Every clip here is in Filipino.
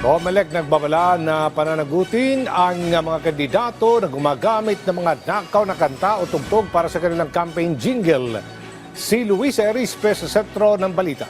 COMELEC nagbabala na pananagutin ang mga kandidato na gumagamit ng mga nakaw na kanta o tugtog para sa kanilang campaign jingle. Si Luis Erispe sa sentro ng balita.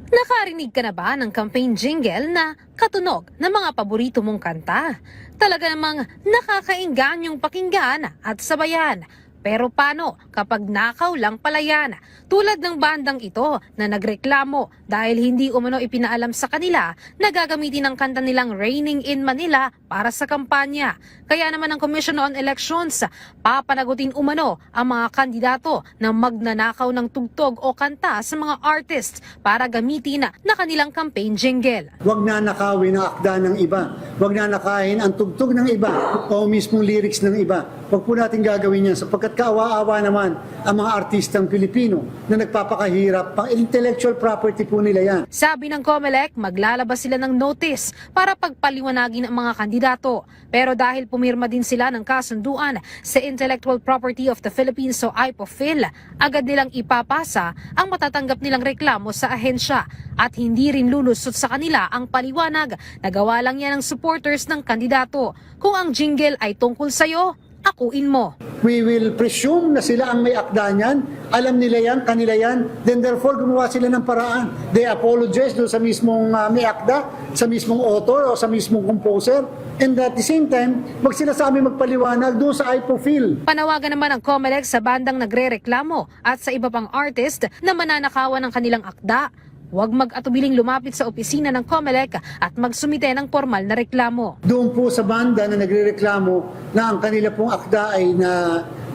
Nakarinig ka na ba ng campaign jingle na katunog ng mga paborito mong kanta? Talaga namang nakakaingganyong pakinggan at sabayan. Pero paano kapag nakaw lang pala yan? Tulad ng bandang ito na nagreklamo dahil hindi umano ipinaalam sa kanila na gagamitin ang kanta nilang Raining in Manila para sa kampanya. Kaya naman ang Commission on Elections, papanagutin umano ang mga kandidato na magnanakaw ng tugtog o kanta sa mga artists para gamitin na kanilang campaign jingle. Huwag na nakawin ang akda ng iba. Huwag na nakain ang tugtog ng iba o mismong lyrics ng iba. Huwag po natin gagawin yan sapagkat kaawa-awa naman ang mga artistang Pilipino na nagpapakahirap. Pang intellectual property po nila yan. Sabi ng COMELEC, maglalabas sila ng notice para pagpaliwanagin ang mga kandidato. Pero dahil pumirma din sila ng kasunduan sa Intellectual Property of the Philippines o IPOPHIL, agad nilang ipapasa ang matatanggap nilang reklamo sa ahensya at hindi rin lulusot sa kanila ang paliwanag na gawa lang yan ng supporters ng kandidato. Kung ang jingle ay tungkol sa'yo, akuin mo. We will presume na sila ang may akda niyan. Alam nila yan, kanila yan. Then therefore, gumawa sila ng paraan. They apologize doon sa mismong may akda, sa mismong author o sa mismong composer. And at the same time, wag sila sa amin magpaliwanag doon sa IPOPHIL. Panawagan naman ng COMELEC sa bandang nagrereklamo at sa iba pang artist na mananakawan ng kanilang akda. Huwag mag-atubiling lumapit sa opisina ng COMELEC at magsumite ng formal na reklamo. Doon po sa banda na nagrereklamo na ang kanila pong akda ay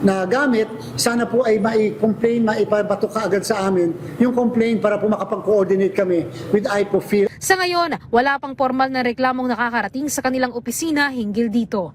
na gamit, sana po ay mai-complain, maipabato ka agad sa amin yung complaint para po makapag-coordinate kami with IPOPHIL. Sa ngayon, wala pang formal na reklamong nakakarating sa kanilang opisina hinggil dito.